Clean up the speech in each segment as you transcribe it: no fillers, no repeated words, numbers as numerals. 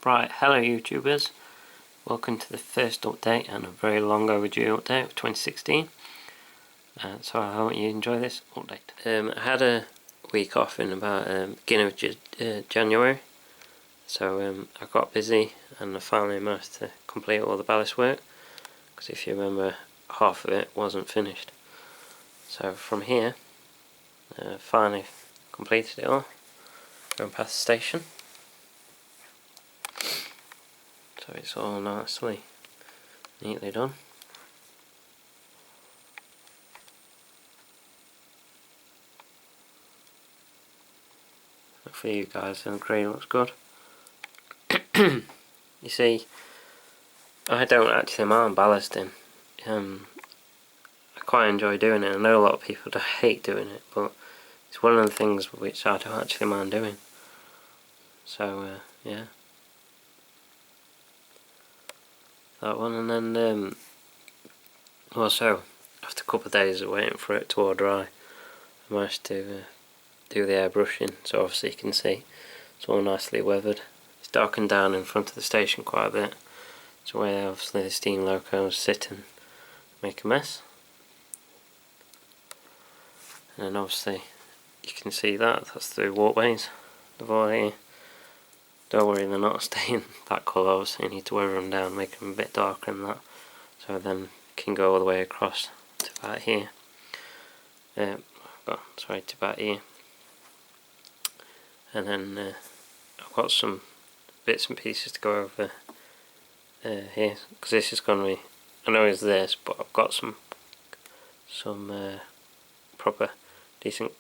Right, hello YouTubers, welcome to the first update and a very long overdue update of 2016. So I hope you enjoy this update. I had a week off in about beginning of January, so I got busy and I finally managed to complete all the ballast work, because if you remember, half of it wasn't finished. So from here, finally completed it all, going past the station. So it's all nicely, neatly done. For you guys, the green looks good. You see, I don't actually mind ballasting. I quite enjoy doing it. I know a lot of people hate doing it, but it's one of the things which I don't actually mind doing. So yeah, that one, and then also after a couple of days of waiting for it to all dry, I managed to do the airbrushing. So obviously you can see it's all nicely weathered. It's darkened down in front of the station quite a bit. It's where obviously the steam locos sit and make a mess. And then obviously you can see that's through walkways. Don't worry, they're not staying that colour. Obviously you need to weather them down, make them a bit darker than that, so then you can go all the way across to about here. To about here. And then I've got some bits and pieces to go over here, because this is going to be, I know it's this, but I've got some proper decent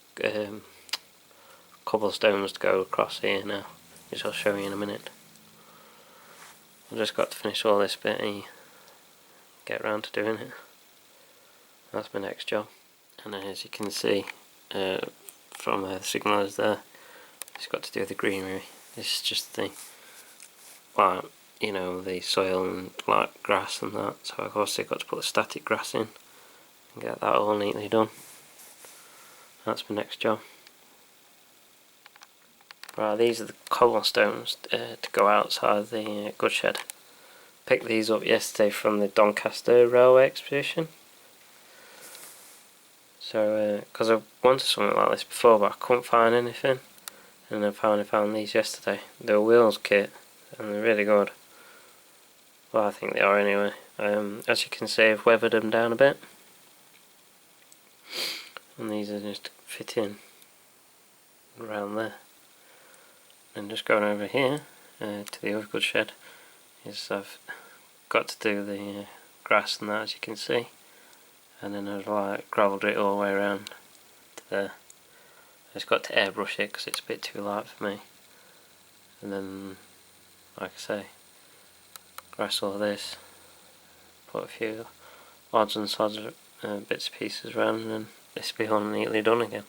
cobblestones to go across here now, which I'll show you in a minute. I've just got to finish all this bit and get around to doing it. That's my next job. And then, as you can see from the signalers there, it's got to do with the greenery. This is just the, well, you know, the soil and like grass and that. So I've also got to put the static grass in and get that all neatly done. That's my next job. Right, these are the cobblestones to go outside the goods shed. Picked these up yesterday from the Doncaster railway expedition. So, because I wanted something like this before, but I couldn't find anything, and I finally found these yesterday. They're a wheels kit, and they're really good. Well, I think they are anyway. As you can see, I've weathered them down a bit, and these are just fit in around there. And just going over here to the other goods shed, is I've got to do the grass and that, as you can see, and then I've like gravelled it all the way around to there. I just got to airbrush it because it's a bit too light for me, and then, like I say, grass all this, put a few odds and sods bits and pieces around, and then this will be all neatly done again.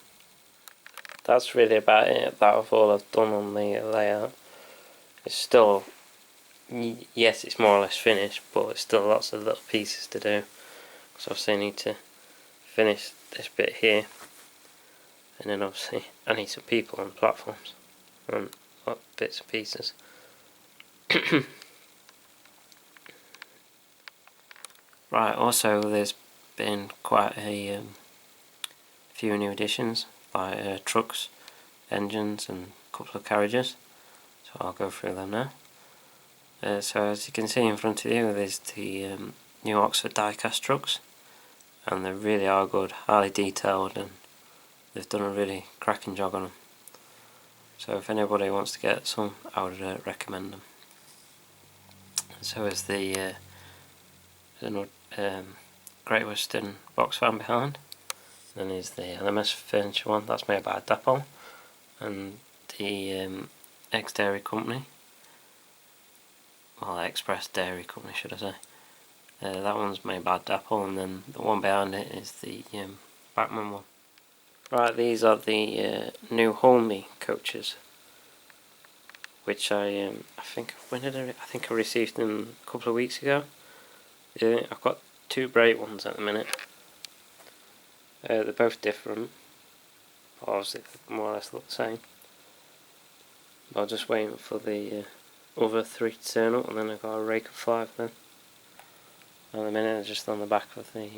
That's really about it. That's all I've done on the layout. It's still, yes, it's more or less finished, but it's still lots of little pieces to do. So obviously I need to finish this bit here, and then obviously I need some people on the platforms and bits and pieces. Right, also there's been quite a few new additions, like trucks, engines and a couple of carriages, so I'll go through them now. So as you can see in front of you, there's the new Oxford diecast trucks, and they really are good, highly detailed, and they've done a really cracking job on them. So if anybody wants to get some, I would recommend them. So is the Great Western box fan behind. Then is the LMS furniture one, that's made by Dapol, and the X-Dairy Company, well, Express Dairy Company should I say. That one's made by Dapol, and then the one behind it is the Bachmann one. Right, these are the new Holme coaches, which I think I received them a couple of weeks ago. I've got two brake ones at the minute. They're both different, but obviously they more or less look the same. But I'm just waiting for the other 3 to turn up, and then I've got a rake of 5 then. At the minute they're just on the back of the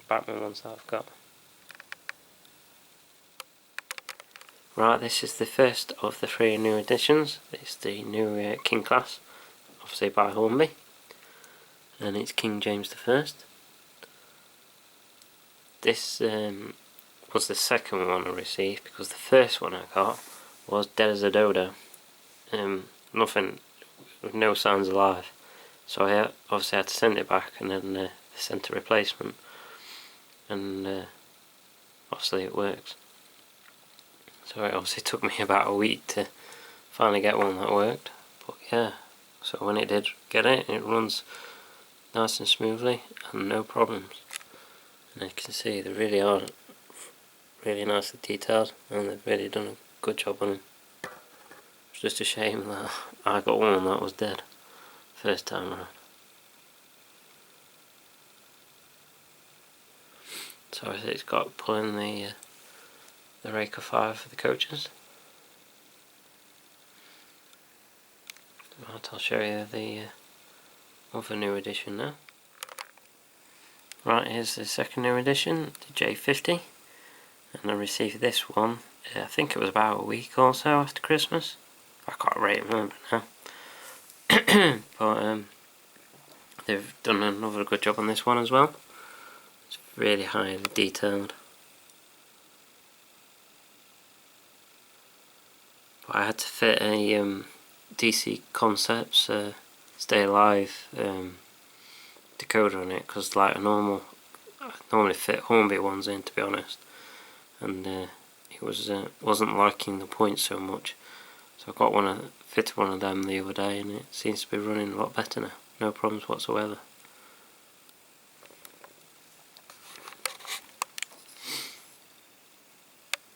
Batman ones that I've got. Right, this is the first of the 3 new additions. It's the new King class, obviously by Hornby, and it's King James I. This was the second one I received, because the first one I got was dead as a dodo. Nothing, with no signs of life. So I obviously had to send it back, and then they sent a replacement, and obviously it works. So it obviously took me about a week to finally get one that worked, but yeah, so when it did get it, it runs nice and smoothly and no problems. And you can see they really are really nicely detailed, and they've really done a good job on them. It's just a shame that I got one that was dead first time around. So it's got pulling the rake of 5 for the coaches. Right, I'll show you the other new edition now. Right, here's the second new edition, the J50, and I received this one, I think it was about a week or so after Christmas. I can't really remember now. But they've done another good job on this one as well. It's really highly detailed. But I had to fit a DC Concepts Stay Alive decoder on it, because like I normally fit Hornby ones in, to be honest, and it wasn't liking the points so much. So I got fitted one of them the other day, and it seems to be running a lot better now. No problems whatsoever.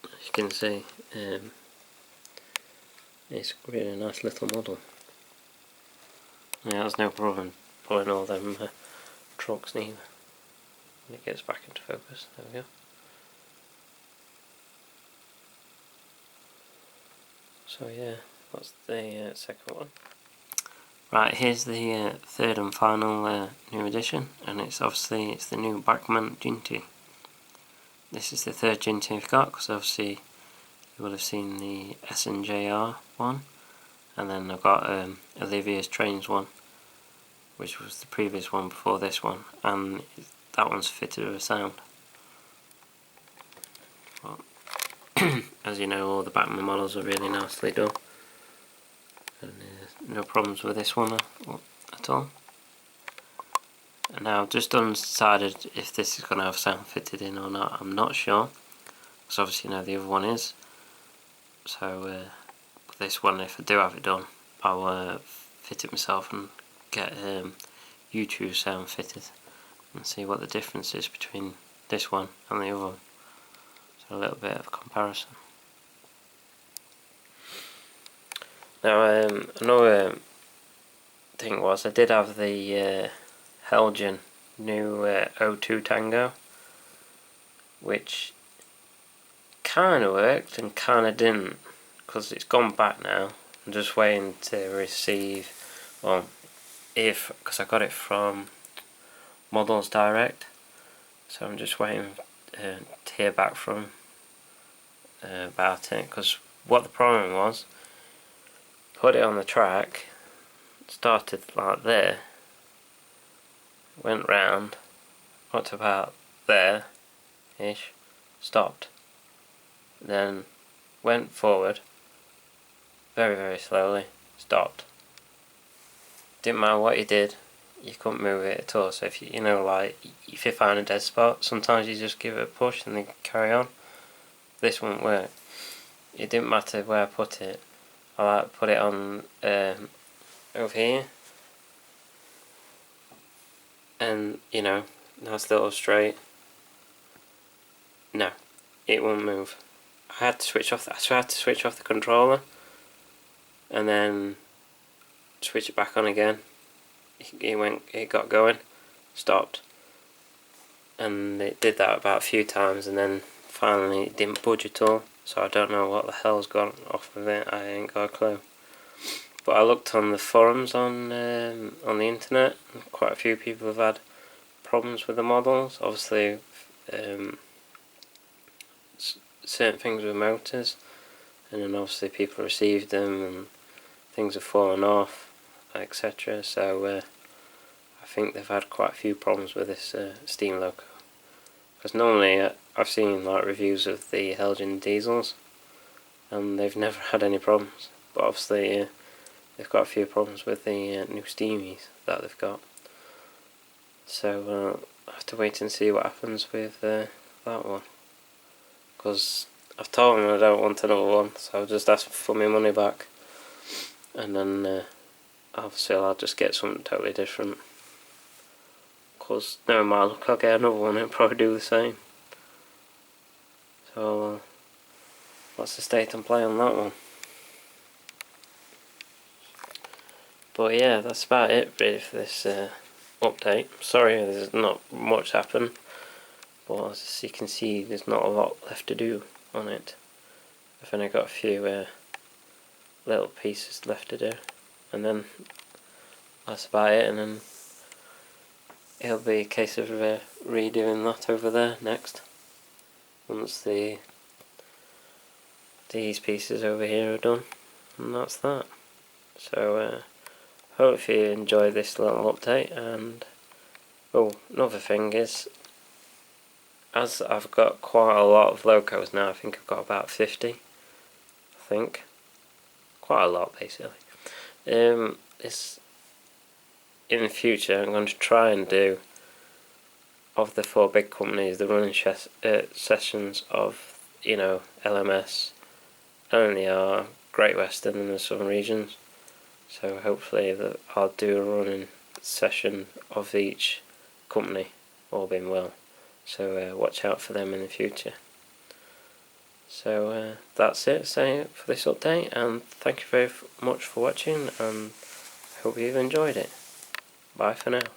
As you can see, it's a really nice little model. Yeah, there's no problem pulling all them trucks neither. When it gets back into focus, there we go. So yeah, that's the second one. Right, here's the third and final new edition, and it's the new Bachmann Ginty. This is the third Ginty I've got, because obviously you will have seen the S&JR one, and then I've got Olivia's Trains one, which was the previous one before this one, and that one's fitted with a sound. Well, as you know, all the Batman models are really nicely done, and no problems with this one at all. And now I've just undecided if this is going to have sound fitted in or not. I'm not sure, because obviously you know the other one is. So this one, if I do have it done, I'll fit it myself and get YouTube sound fitted and see what the difference is between this one and the other one. So a little bit of comparison. Now another thing was, I did have the Helgen new O2 Tango, which kind of worked and kind of didn't, because it's gone back now. I'm just waiting to receive, well, because I got it from Models Direct, so I'm just waiting to hear back from about it, because what the problem was, put it on the track, started like there, went round, got to about there-ish, stopped, then went forward, very very slowly, stopped. Didn't matter what you did, you couldn't move it at all. So if you know, like, if you find a dead spot, sometimes you just give it a push and then carry on. This wouldn't work. It didn't matter where I put it. I put it on over here, and you know, nice little straight. No, it wouldn't move. I had to switch off. I tried to switch off the controller, and then switch it back on again. It got going, stopped, and it did that about a few times, and then finally it didn't budge at all. So I don't know what the hell's gone off of it. I ain't got a clue. but I looked on the forums on the internet, and quite a few people have had problems with the models. Obviously, certain things with motors, and then obviously people received them and things have fallen off, etc. So I think they've had quite a few problems with this steam loco. Because normally I've seen like reviews of the Helgen diesels, and they've never had any problems. But obviously they've got a few problems with the new steamies that they've got. So I have to wait and see what happens with that one. Because I've told them I don't want another one, so I'll just ask for my money back. And then obviously I'll just get something totally different. Because no matter, look, I'll get another one, it'll probably do the same. So what's the state and play on that one? But yeah, that's about it really for this update. Sorry there's not much happened, but as you can see there's not a lot left to do on it. I've only got a few little pieces left to do, and then that's about it, and then it'll be a case of redoing that over there next, once these pieces over here are done, and that's that. So hope you enjoyed this little update. And another thing is, as I've got quite a lot of locos now, I think I've got about 50, I think, quite a lot basically. It's in the future I'm going to try and do, of the 4 big companies, the running sessions of, LMS, NLR, Great Western and the Southern Regions. So hopefully I'll do a running session of each company, all being well. So watch out for them in the future. So that's it for this update, and thank you very much for watching, and hope you've enjoyed it. Bye for now.